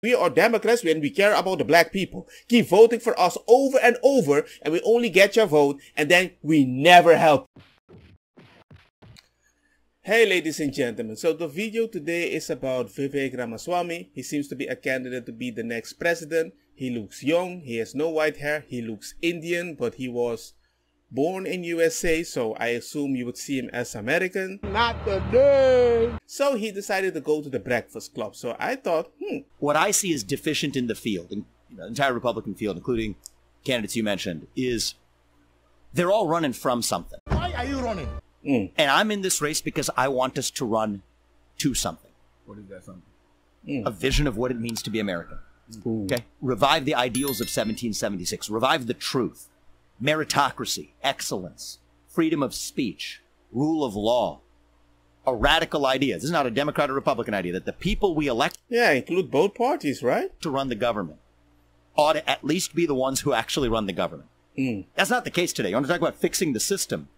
We are Democrats and we care about the black people. Keep voting for us over and over and we only get your vote and then we never help. Hey ladies and gentlemen, so the video today is about Vivek Ramaswamy. He seems to be a candidate to be the next president. He looks young, he has no white hair, he looks Indian, but he was born in USA, so I assume you would see him as American. Not today. So he decided to go to the Breakfast Club. So I thought, What I see is deficient in the field, in the entire Republican field, including candidates you mentioned, is they're all running from something. Why are you running? And I'm in this race because I want us to run to something. What is that something? A vision of what it means to be American. Okay? Revive the ideals of 1776. Revive the truth. Meritocracy, excellence, freedom of speech, rule of law. A radical idea. This is not a Democrat or Republican idea, that the people we elect include both parties, right? to run the government ought to at least be the ones who actually run the government. That's not the case today. You want to talk about fixing the system?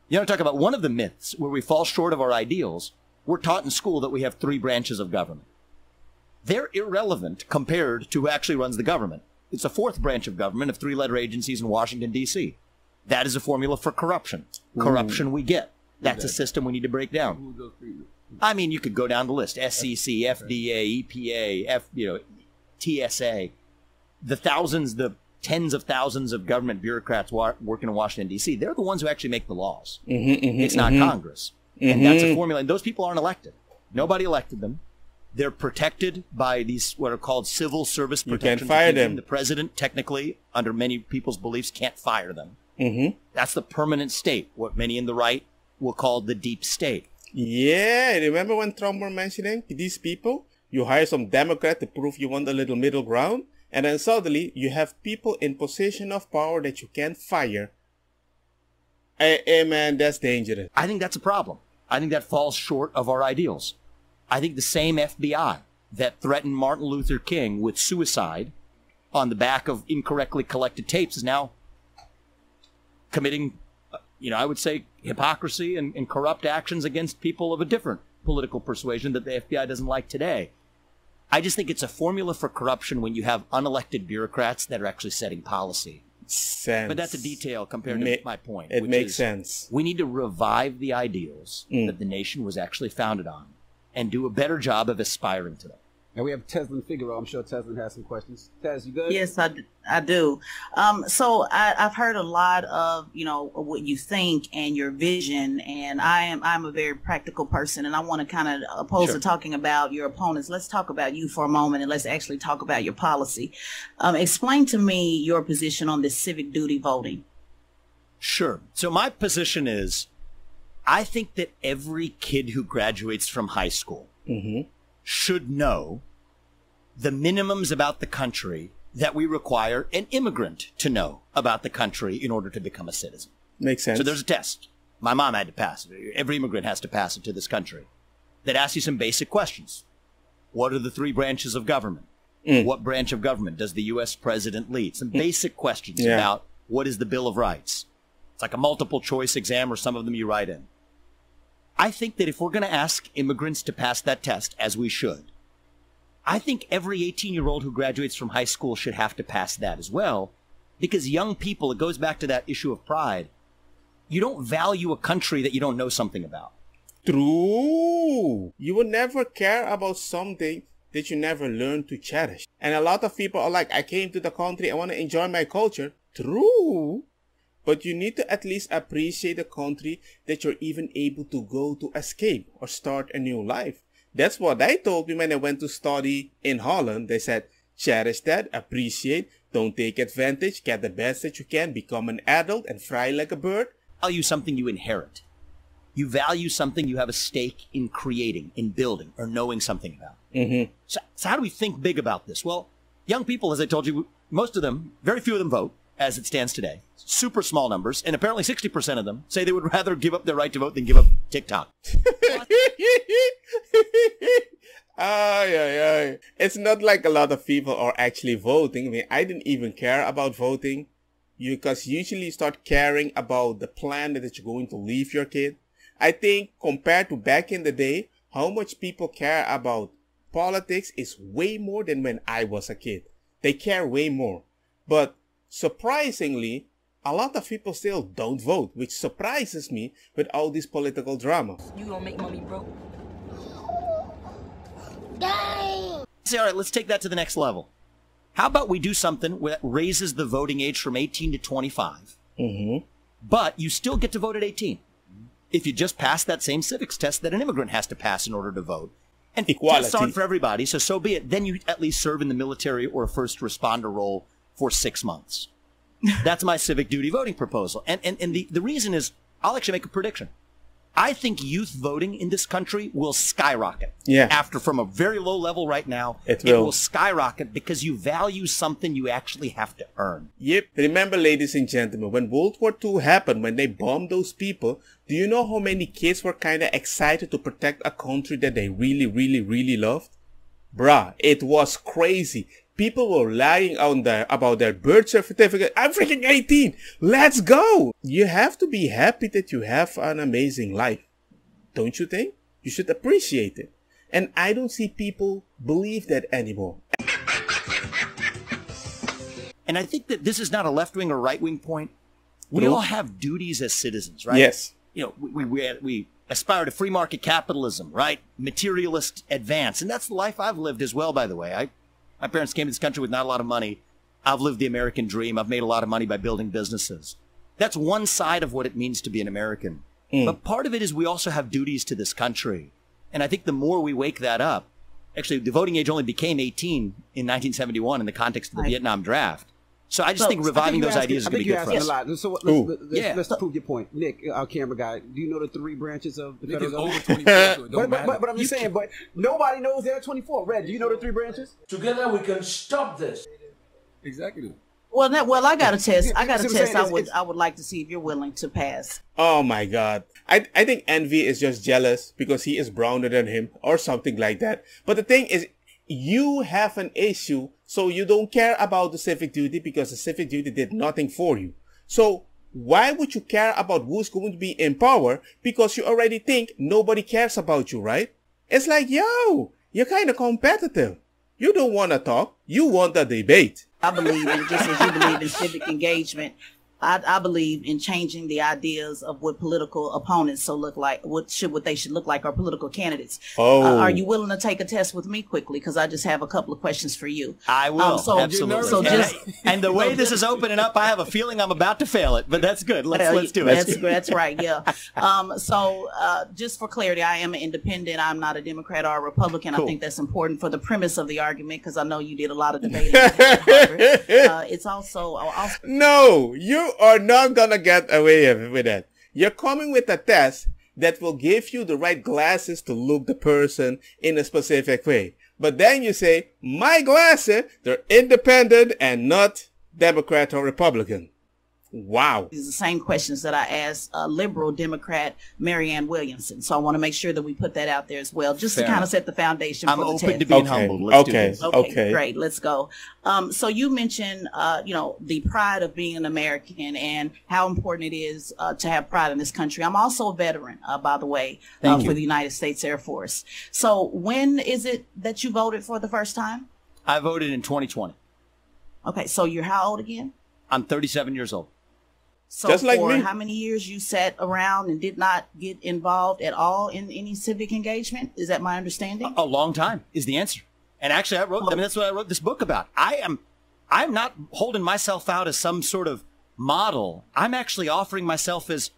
You want to talk about one of the myths where we fall short of our ideals? We're taught in school that we have 3 branches of government. They're irrelevant compared to who actually runs the government. It's a 4th branch of government of 3-letter agencies in Washington, D.C. That is a formula for corruption. Corruption we get. That's a system we need to break down. I mean, you could go down the list. SEC, FDA, EPA, TSA. The tens of thousands of government bureaucrats working in Washington, D.C., they're the ones who actually make the laws. It's not Congress. And that's a formula. And those people aren't elected. Nobody elected them. They're protected by these what are called civil service protections. You can't fire them. The president, technically, under many people's beliefs, can't fire them. That's the permanent state, what many in the right will call the deep state. Yeah, remember when Trump were mentioning these people? You hire some Democrat to prove you want a little middle ground, and then suddenly you have people in position of power that you can't fire. Hey man, that's dangerous. I think that's a problem. I think that falls short of our ideals. I think the same FBI that threatened Martin Luther King with suicide on the back of incorrectly collected tapes is now committing, I would say, hypocrisy and corrupt actions against people of a different political persuasion that the FBI doesn't like today. I just think it's a formula for corruption when you have unelected bureaucrats that are actually setting policy. Sense. But that's a detail compared to my point. It makes sense. We need to revive the ideals that the nation was actually founded on and do a better job of aspiring to them. And we have Teslin Figaro. I'm sure Teslin has some questions. Tez, you good? Yes, I do. So I've heard a lot of, what you think and your vision, and I'm a very practical person, and I want to kind of, opposed to talking about your opponents, let's talk about you for a moment, and let's actually talk about your policy. Explain to me your position on this civic duty voting. Sure. So my position is, I think that every kid who graduates from high school should know the minimums about the country that we require an immigrant to know about the country in order to become a citizen. Makes sense. So there's a test. My mom had to pass it. Every immigrant has to pass it to this country. That asks you some basic questions. What are the 3 branches of government? What branch of government does the U.S. president lead? Some basic questions about what is the Bill of Rights. It's like a multiple choice exam, or some of them you write in. I think that if we're going to ask immigrants to pass that test, as we should, I think every 18-year-old who graduates from high school should have to pass that as well, because young people, it goes back to that issue of pride. You don't value a country that you don't know something about. True. You will never care about something that you never learned to cherish. And a lot of people are like, I came to the country, I want to enjoy my culture. True. But you need to at least appreciate the country that you're even able to go to escape or start a new life. That's what they told me when I went to study in Holland. They said, cherish that, appreciate, don't take advantage, get the best that you can, become an adult and fly like a bird. Value something you inherit. You value something you have a stake in creating, in building, or knowing something about. So how do we think big about this? Well, young people, as I told you, most of them, very few of them vote, as it stands today. Super small numbers. And apparently 60% of them say they would rather give up their right to vote than give up TikTok. It's not like a lot of people are actually voting. I mean, I didn't even care about voting. Because usually you start caring about the plan that you're going to leave your kid. I think compared to back in the day, how much people care about politics is way more than when I was a kid. They care way more. But surprisingly, a lot of people still don't vote, which surprises me with all this political drama. You gonna make mommy broke? Dang! All right, let's take that to the next level. How about we do something that raises the voting age from 18 to 25, but you still get to vote at 18 if you just pass that same civics test that an immigrant has to pass in order to vote. And equality. Tests aren't for everybody, so be it. Then you at least serve in the military or a first responder role for 6 months. That's my civic duty voting proposal. And the reason is, I'll actually make a prediction. I think youth voting in this country will skyrocket. Yeah. After from a very low level right now, it will skyrocket because you value something you actually have to earn. Yep. Remember, ladies and gentlemen, when World War II happened, when they bombed those people, do you know how many kids were kind of excited to protect a country that they really, really, really loved? Bruh, it was crazy. People were lying on there about their birth certificate. I'm freaking 18. Let's go. You have to be happy that you have an amazing life. Don't you think? You should appreciate it. And I don't see people believe that anymore. And I think that this is not a left-wing or right-wing point. We all have duties as citizens, right? Yes. You know, we aspire to free market capitalism, right? Materialist advance. And that's the life I've lived as well, by the way. My parents came to this country with not a lot of money. I've lived the American dream. I've made a lot of money by building businesses. That's one side of what it means to be an American. But part of it is we also have duties to this country. And I think the more we wake that up, actually, the voting age only became 18 in 1971 in the context of the Vietnam draft. So I just think reviving those ideas is going to be good for us. I think you're asking a lot. So let's prove your point. Nick, our camera guy, do you know the 3 branches of the federal government? Over 24, so it don't matter. But I'm just saying, but nobody knows there are 24. Red, do you know the 3 branches? Together we can stop this. Exactly. Well, I got a test. I would like to see if you're willing to pass. Oh my God. I think Envy is just jealous because he is browner than him or something like that. But the thing is, you have an issue, so you don't care about the civic duty because the civic duty did nothing for you. So why would you care about who's going to be in power? Because you already think nobody cares about you, right? It's like, yo, you're kind of competitive. You don't want to talk. You want a debate. I believe in, just as you believe in civic engagement, I believe in changing the ideas of what political opponents look like, what they should look like, or political candidates. Are you willing to take a test with me quickly? Because I just have a couple of questions for you. I will, absolutely. So and the way this is opening up, I have a feeling I'm about to fail it, but that's good. Let's do it. That's right, yeah. Just for clarity, I am an independent. I'm not a Democrat or a Republican. Cool. I think that's important for the premise of the argument because I know you did a lot of debating. It's also no, you are not gonna get away with that. You're coming with a test that will give you the right glasses to look the person in a specific way. But then you say, my glasses, they're independent and not Democrat or Republican. Wow. These are the same questions that I asked liberal Democrat Marianne Williamson. So I want to make sure that we put that out there as well, just to kind of set the foundation for the test. I'm open to being humbled. Let's do this. Okay, great. Let's go. So you mentioned, the pride of being an American and how important it is to have pride in this country. I'm also a veteran, by the way, for the United States Air Force. So when is it that you voted for the first time? I voted in 2020. Okay, so you're how old again? I'm 37 years old. So just like me. How many years you sat around and did not get involved at all in any civic engagement? Is that my understanding? A long time is the answer. And actually, that's what I wrote this book about. I'm not holding myself out as some sort of model. I'm actually offering myself as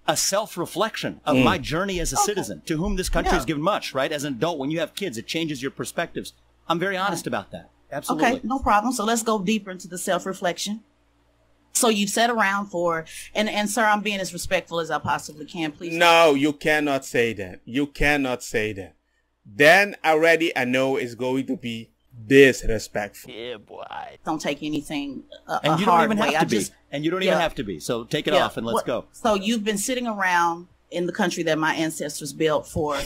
a self-reflection of my journey as a citizen, to whom this country has given much, right? As an adult, when you have kids, it changes your perspectives. I'm very honest about that. Absolutely. Okay, no problem. So let's go deeper into the self-reflection. So you've sat around and sir, I'm being as respectful as I possibly can, please. No, you cannot say that. You cannot say that. Then already I know it's going to be disrespectful. Yeah, boy. Don't take anything and you don't even have to be. And you don't even have to be. So take it off and let's go. So you've been sitting around in the country that my ancestors built for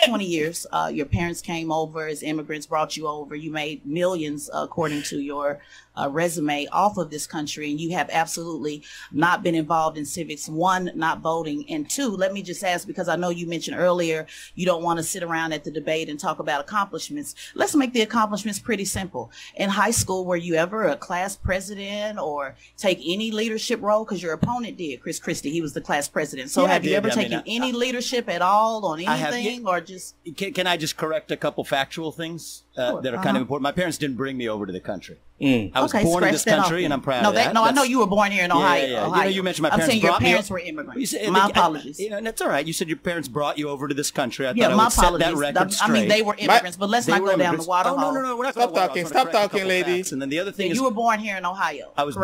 20 years. Your parents came over as immigrants, brought you over. You made millions, according to your resume, off of this country, and you have absolutely not been involved in civics. One, not voting, and two, let me just ask, because I know you mentioned earlier you don't want to sit around at the debate and talk about accomplishments. Let's make the accomplishments pretty simple. In high school, were you ever a class president or take any leadership role? Because your opponent did, Chris Christie. He was the class president. So have you ever taken any leadership at all on anything, or just... Can I just correct a couple factual things that are kind of important? My parents didn't bring me over to the country. I was born in this country, and I'm proud of that. No, I know you were born here in Ohio. Yeah. Ohio. You mentioned my parents. I'm saying your parents were immigrants. My apologies. That's all right. You said your parents brought you over to this country. I thought I would set that record straight. I mean, they were immigrants, but let's not go down the water hole. No, we're not Stop talking. Stop talking, ladies. And then the other thing is, you were born here in Ohio. I was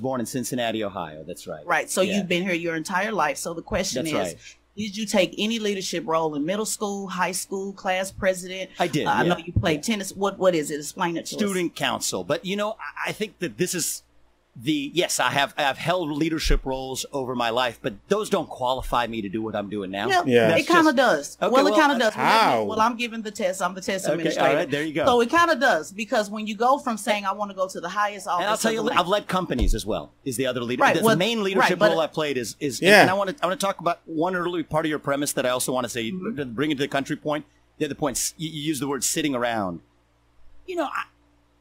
born in Cincinnati, Ohio. That's right. Right. So you've been here your entire life. So the question is, did you take any leadership role in middle school, high school, class president? I did. I know you played tennis. What is it? Explain it to us. Student council. But, I think that this is yes, I have held leadership roles over my life, but those don't qualify me to do what I'm doing now. Yeah. It kind of does. Okay, well, it kind of does. How? Well, I'm giving the test. I'm the test administrator. All right, there you go. So it kind of does, because when you go from saying I want to go to the highest office, and I'll tell you, I've led companies as well. Is the other leader? Right, the main leadership role I played is. And I want to talk about one early part of your premise that I also want to say, bring it to the country point. The other point, you use the word sitting around.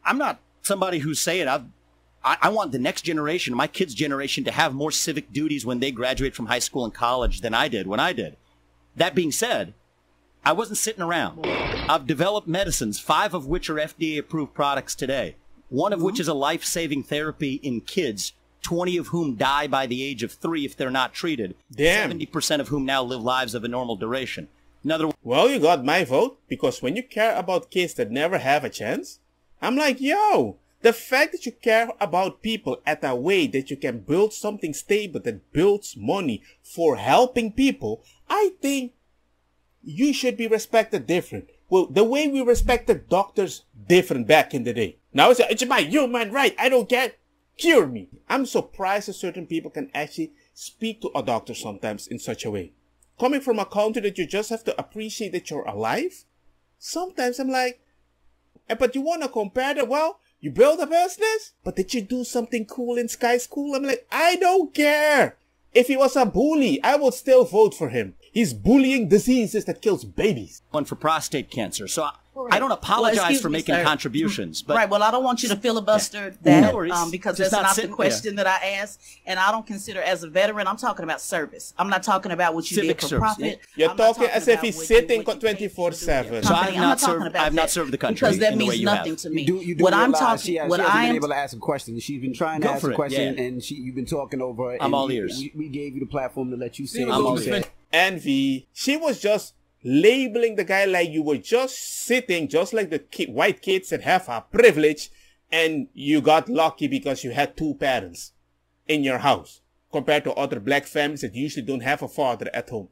I'm not somebody who's saying I want the next generation, my kids' generation, to have more civic duties when they graduate from high school and college than I did when I did. That being said, I wasn't sitting around. I've developed medicines, 5 of which are FDA-approved products today, one of which is a life-saving therapy in kids, 20 of whom die by the age of 3 if they're not treated, 70% of whom now live lives of a normal duration. Well, you got my vote, because when you care about kids that never have a chance, I'm like, yo, the fact that you care about people at a way that you can build something stable that builds money for helping people, I think you should be respected different. Well, the way we respected doctors different back in the day. Now it's my human right. I don't care. Cure me. I'm surprised that certain people can actually speak to a doctor sometimes in such a way. Coming from a country that you just have to appreciate that you're alive, sometimes I'm like, but you want to compare that? Well, you build a business, but did you do something cool in Sky School? I'm like, I don't care. If he was a bully, I would still vote for him. He's bullying diseases that kills babies. One for prostate cancer. So I don't apologize for making contributions. But right. Well, I don't want you to filibuster that because that's not the question that I asked. And I don't consider, as a veteran, I'm talking about service. I'm not talking about what you did for profit. You're talking as if he's sitting 24/7. So I've not served the country because that means nothing to me. You do what I'm talking, what I am been able to ask a question. She's been trying to ask a question, and you've been talking over it. I'm all ears. We gave you the platform to let you say what you said. Envy. She was just labeling the guy like you were just sitting, just like the white kids that have a privilege, and you got lucky because you had 2 parents in your house, compared to other black families that usually don't have a father at home.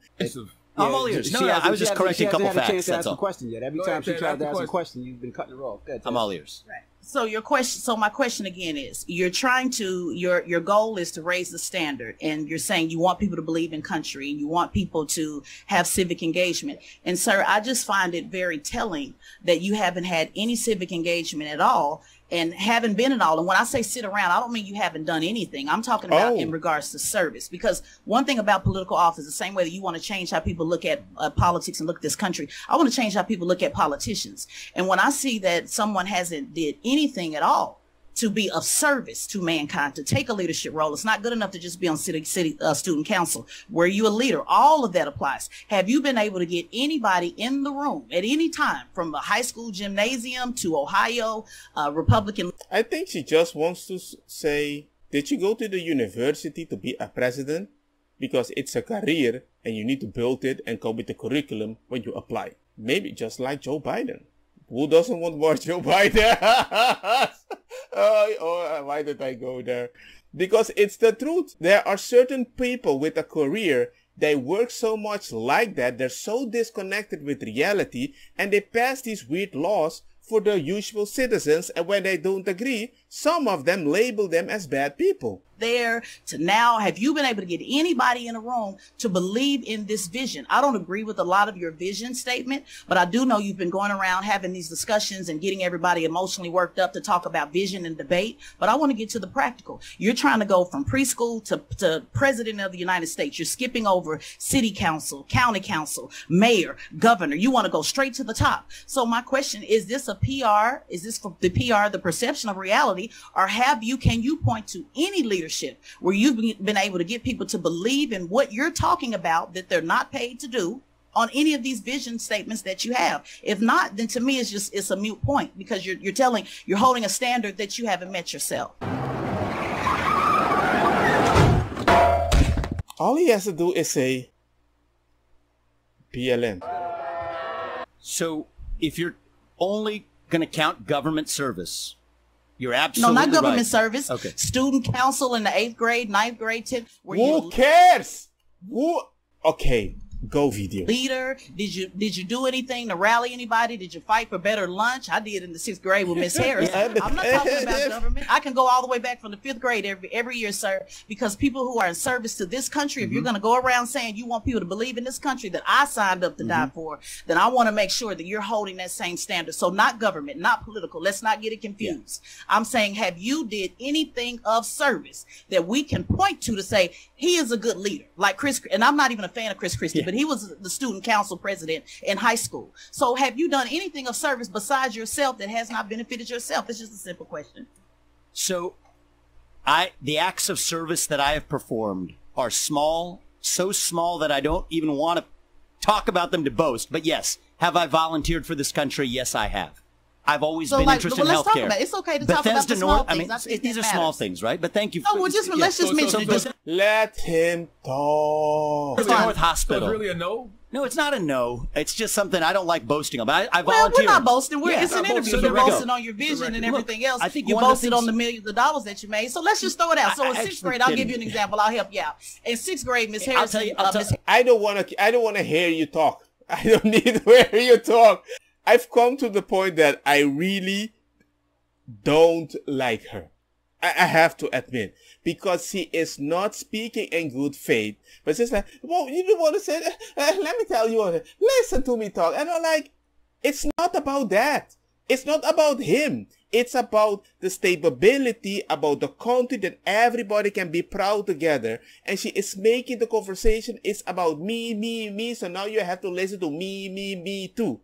I'm all ears. No, I was just correcting a couple facts. That's all. Every time she tried to ask a question, you've been cutting her off. I'm all ears. Right. So your question. So my question again is: you're trying to your goal is to raise the standard, and you're saying you want people to believe in country, and you want people to have civic engagement. And sir, I just find it very telling that you haven't had any civic engagement at all, and haven't been at all. And when I say sit around, I don't mean you haven't done anything. I'm talking about in regards to service. Because one thing about political office, the same way that you want to change how people look at politics and look at this country, I want to change how people look at politicians. And when I see that someone hasn't did anything at all to be of service to mankind, to take a leadership role, it's not good enough to just be on city student council. Were you a leader? All of that applies. Have you been able to get anybody in the room at any time, from a high school gymnasium to Ohio Republican? I think she just wants to say, did you go to the university to be a president? Because it's a career and you need to build it and come with the curriculum when you apply. Maybe just like Joe Biden. Who doesn't want more Joe Biden? Why did I go there? Because it's the truth. There are certain people with a career, they work so much like that, they're so disconnected with reality, and they pass these weird laws for the usual citizens, and when they don't agree, some of them label them as bad people. there to now, have you been able to get anybody in a room to believe in this vision? I don't agree with a lot of your vision statement, but I do know you've been going around having these discussions and getting everybody emotionally worked up to talk about vision and debate. But I want to get to the practical. You're trying to go from preschool to president of the United States. You're skipping over city council, county council, mayor, governor. You want to go straight to the top. So my question is this a PR? Is this for the PR, the perception of reality, or can you point to any leadership where you've been able to get people to believe in what you're talking about that they're not paid to do on any of these vision statements that you have? If not, then to me it's a moot point, because you're holding a standard that you haven't met yourself. All he has to do is say BLM. So if you're only going to count government service, you're absolutely no, not government right. service. Okay. Student council in the 8th grade, 9th grade, 10th. Who cares? Okay, go video. Leader, did you do anything to rally anybody? Did you fight for better lunch? I did in the 6th grade with Miss Harris. I'm not talking about government. I can go all the way back from the 5th grade every year, sir, because people who are in service to this country, if you're going to go around saying you want people to believe in this country that I signed up to die for, then I want to make sure that you're holding that same standard. So not government, not political. Let's not get it confused. Yeah. I'm saying, have you did anything of service that we can point to say he is a good leader, like Chris? And I'm not even a fan of Chris Christie, but he was the student council president in high school. So have you done anything of service besides yourself that has not benefited yourself? It's just a simple question. So the acts of service that I have performed are small, so small that I don't even want to talk about them to boast. But yes, have I volunteered for this country? Yes, I have. I've always been interested in healthcare. It's okay to talk about the small things. I mean, these are small things, right? But thank you. Let's just mention it. Let him talk. It's North Hospital. So it's really a no? No, it's not a no. It's just something I don't like boasting about. I volunteer. Well, we're not boasting. It's an interview. You're boasting on your vision and everything else. I think you boasted on the millions of dollars that you made. So let's just throw it out. So in 6th grade, I'll give you an example. I'll help you out. In 6th grade, Miss Harris. I don't want to hear you talk. I don't need to hear you talk. I've come to the point that I really don't like her. I have to admit, because she is not speaking in good faith. But she's like, well, you don't want to say, let me tell you, listen to me talk. And I'm like, it's not about that. It's not about him. It's about the stability, about the country that everybody can be proud together. And she is making the conversation, it's about me. So now you have to listen to me too.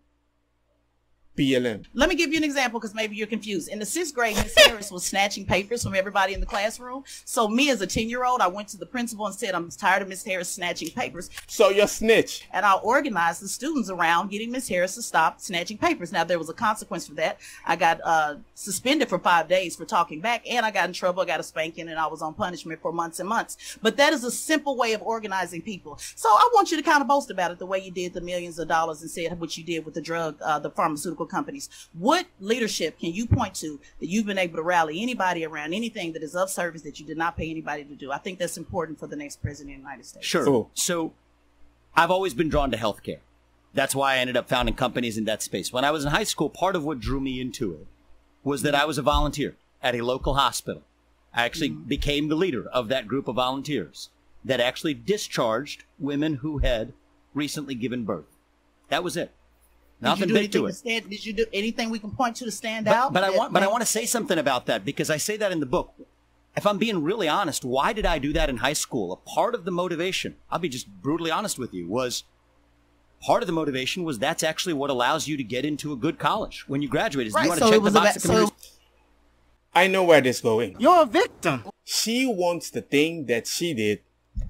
BLM. Let me give you an example, because maybe you're confused. In the 6th grade, Miss Harris was snatching papers from everybody in the classroom. So me as a 10-year-old, I went to the principal and said, I'm tired of Miss Harris snatching papers. So you're snitch. And I organized the students around getting Miss Harris to stop snatching papers. Now, there was a consequence for that. I got suspended for 5 days for talking back, and I got in trouble. I got a spanking, and I was on punishment for months and months. But that is a simple way of organizing people. So I want you to kind of boast about it the way you did the millions of dollars and said what you did with the pharmaceutical companies. What leadership can you point to that you've been able to rally anybody around anything that is of service that you did not pay anybody to do? I think that's important for the next president of the United States. Sure. Cool. So I've always been drawn to healthcare. That's why I ended up founding companies in that space. When I was in high school, part of what drew me into it was that I was a volunteer at a local hospital. I actually became the leader of that group of volunteers that actually discharged women who had recently given birth. That was it. Nothing big to it. Did you do anything we can point to stand out? But I want to say something about that, because I say that in the book. If I'm being really honest, why did I do that in high school? A part of the motivation, I'll be just brutally honest with you, was that's actually what allows you to get into a good college when you graduate. Is you want to check the box of community. I know where this is going. You're a victim. She wants the thing that she did.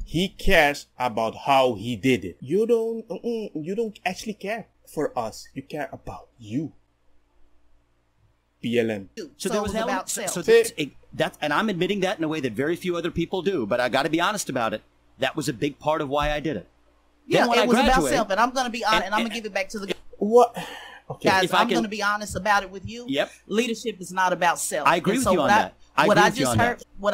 He cares about how he did it. You don't actually care for us. You care about you. BLM. So there was about and I'm admitting that in a way that very few other people do, but I got to be honest about it. That was a big part of why I did it. Yeah, it was about self, and I'm going to be honest, and I'm going to give it back to the... What? Okay. Guys, I'm going to be honest about it with you. Yep. Leadership is not about self. I agree with you on that. What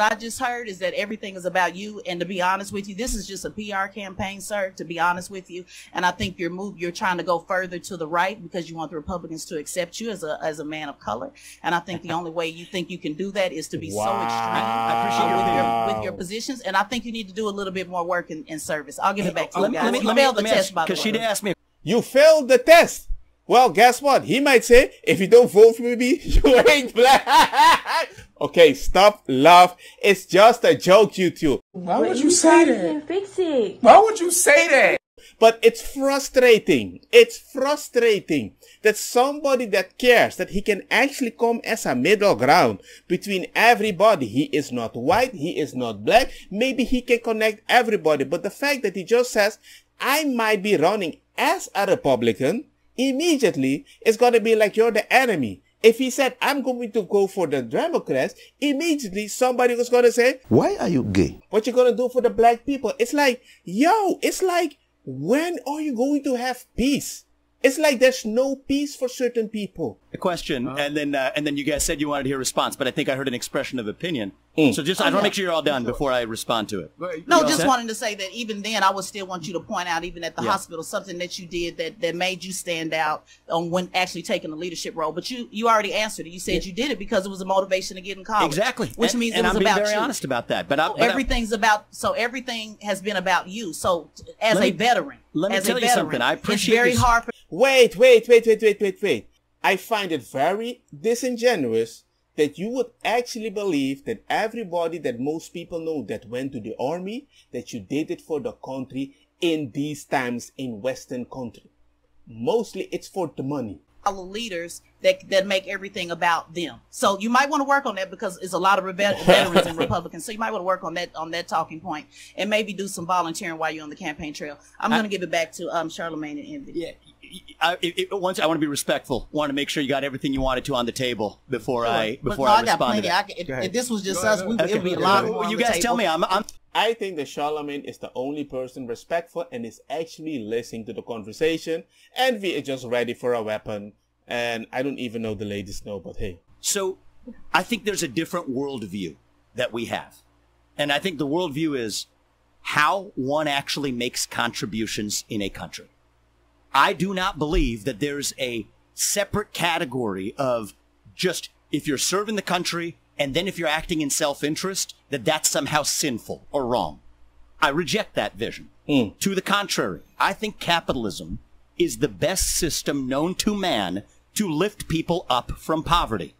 I just heard is that everything is about you. And to be honest with you, this is just a PR campaign, sir, to be honest with you. And I think you're trying to go further to the right because you want the Republicans to accept you as a man of color. And I think the only way you think you can do that is to be so extreme. I appreciate with your positions. And I think you need to do a little bit more work in service. I'll give it back to you guys. Let me failed the test, by the way. Because she did ask me. You failed the test. Well, guess what? He might say, if you don't vote for me, you ain't black. Okay, stop, laugh. It's just a joke, you two. Why would you say that? Fix it. Why would you say that? But it's frustrating. It's frustrating that somebody that cares that he can actually come as a middle ground between everybody. He is not white. He is not black. Maybe he can connect everybody. But the fact that he just says, I might be running as a Republican, immediately it's going to be like you're the enemy. If he said, I'm going to go for the Democrats, immediately somebody was going to say, why are you gay? What you going to do for the black people? It's like, it's like, when are you going to have peace? It's like there's no peace for certain people. A question, and then you guys said you wanted to hear a response, but I think I heard an expression of opinion. So just, I want to make sure you're all done before I respond to it. No, just wanting to say that even then, I would still want you to point out, even at the hospital, something that you did that made you stand out on when actually taking the leadership role. But you already answered it. You said you did it because it was a motivation to get in college. Exactly. Which means it was I'm about being very you. honest about that. So everything has been about you. So as a veteran, let me tell you something. I appreciate it's very hard for. Wait. I find it very disingenuous that you would actually believe that everybody that most people know that went to the army, that you did it for the country in these times in Western country. Mostly it's for the money. Leaders that make everything about them. So you might want to work on that because it's a lot of veterans and Republicans. So you might want to work on that talking point and maybe do some volunteering while you're on the campaign trail. I'm going to give it back to Charlamagne and Envy. Yeah. Once I want to be respectful. Want to make sure you got everything you wanted to on the table before I respond to that. If this was just us, it would be a lot more. You guys tell me. I think that Charlamagne is the only person respectful and is actually listening to the conversation. Envy is just ready for a weapon. And I don't even know the ladies know, but hey. So I think there's a different worldview that we have. And I think the worldview is how one actually makes contributions in a country. I do not believe that there's a separate category of just if you're serving the country and then if you're acting in self-interest, that that's somehow sinful or wrong. I reject that vision. To the contrary, I think capitalism is the best system known to man to lift people up from poverty.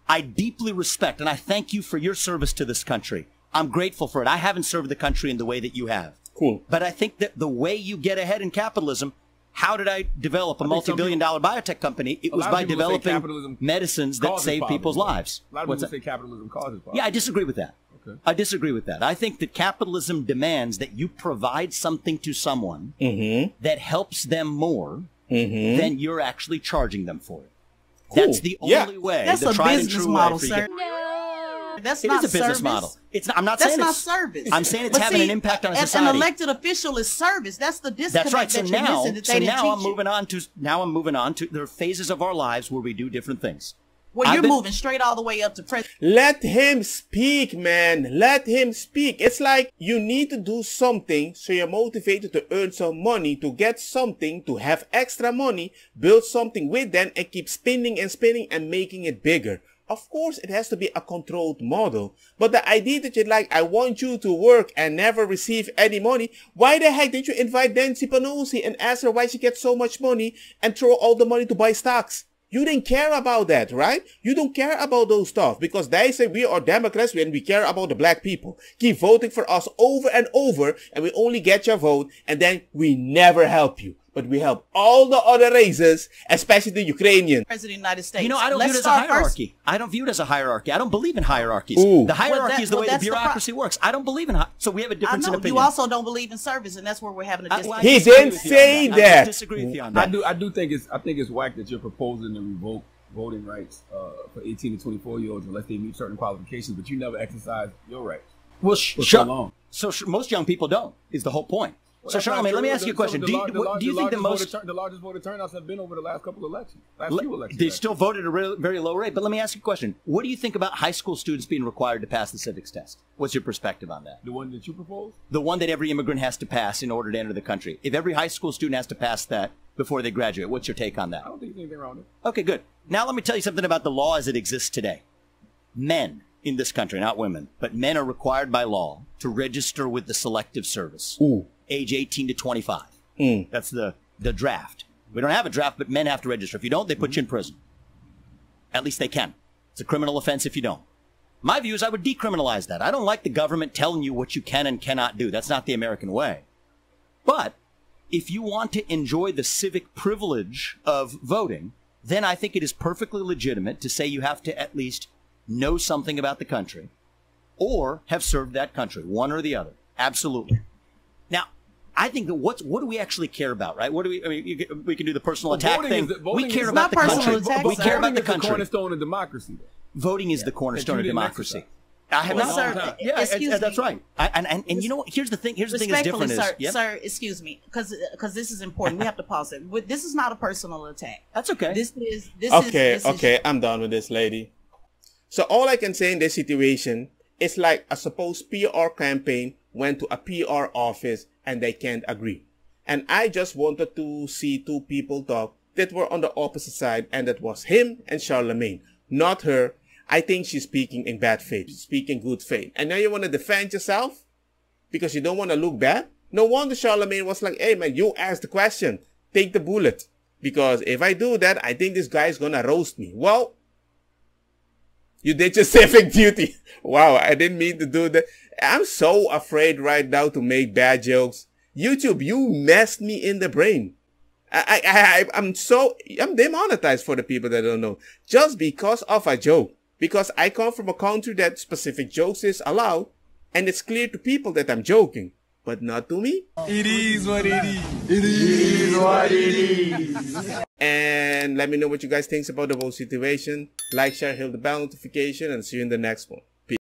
I deeply respect and I thank you for your service to this country. I'm grateful for it. I haven't served the country in the way that you have. Cool. But I think that the way you get ahead in capitalism, how did I develop a multi-billion-dollar biotech company? It was by developing medicines that save people's lives. A lot of people say capitalism causes poverty. Yeah, I disagree with that. Okay. I disagree with that. I think that capitalism demands that you provide something to someone that helps them more than you're actually charging them for it. Cool. That's the only way. That's the a tried business and true model, way sir. That's not service. It is a business model. It's not, I'm not saying that's not service. I'm saying it's having an impact on society. An elected official is service. That's the disconnect. That's right. So now I'm moving on to there are phases of our lives where we do different things. Well, you're moving straight all the way up to president. Let him speak, man. Let him speak. It's like you need to do something so you're motivated to earn some money, to get something, to have extra money, build something with them and keep spinning and making it bigger. Of course, it has to be a controlled model. But the idea that you're like, I want you to work and never receive any money. Why the heck didn't you invite Nancy Pelosi and ask her why she gets so much money and throw all the money to buy stocks? You didn't care about that, right? You don't care about those stuff because they say we are Democrats and we care about the black people. Keep voting for us over and over and we only get your vote and then we never help you. But we help all the other races, especially the Ukrainian. President of the United States. You know, I don't view it as a hierarchy. I don't view it as a hierarchy. I don't believe in hierarchies. Ooh. The hierarchy is the way the bureaucracy works. I don't believe in so we have a difference in opinion. You also don't believe in service, and that's where we're having a discussion. He didn't say that. I disagree with you on that. I do think it's whack that you're proposing to revoke voting rights for 18 to 24-year-olds unless they meet certain qualifications, but you never exercise your rights. Well, so long. So most young people don't, is the whole point. So, Charlamagne, let me ask you a question. Do you think the largest voter turnouts have been over the last couple of elections? Few elections. They still voted at a very low rate. But let me ask you a question. What do you think about high school students being required to pass the civics test? What's your perspective on that? The one that you proposed? The one that every immigrant has to pass in order to enter the country. If every high school student has to pass that before they graduate, what's your take on that? I don't think there's anything wrong with it. Okay, good. Now let me tell you something about the law as it exists today. Men in this country, not women, but men are required by law to register with the Selective Service. Ooh. Age 18 to 25. That's the draft. We don't have a draft, but men have to register. If you don't, they put you in prison. At least they can. It's a criminal offense if you don't. My view is I would decriminalize that. I don't like the government telling you what you can and cannot do. That's not the American way. But if you want to enjoy the civic privilege of voting, then I think it is perfectly legitimate to say you have to at least know something about the country or have served that country, one or the other. Absolutely. Now, I think that what do we actually care about, right? What do we? I mean, we can do the personal attack thing. We care about the country. We care about the country. The cornerstone of democracy. Voting is the cornerstone of democracy. I have not. Sir, yeah, that's right. And you know what? Here's the thing. Here's the thing that's different. Sir, excuse me, because this is important. We have to pause it. This is not a personal attack. That's okay. This is okay. I'm done with this, lady. So all I can say in this situation is like a supposed PR campaign went to a PR office and they can't agree. And I just wanted to see two people talk that were on the opposite side, and that was him and Charlamagne, not her. I think she's speaking in bad faith, speaking good faith. And now you want to defend yourself because you don't want to look bad? No wonder Charlamagne was like, hey man, you asked the question. Take the bullet. Because if I do that, I think this guy's going to roast me. Well, you did your civic duty. Wow, I didn't mean to do that. I'm so afraid right now to make bad jokes. YouTube, you messed me in the brain. I'm demonetized for the people that don't know. Just because of a joke. Because I come from a country that specific jokes is allowed. And it's clear to people that I'm joking. But not to me. It is what it is. It is what it is. And let me know what you guys think about the whole situation. Like, share, hit the bell notification, and see you in the next one.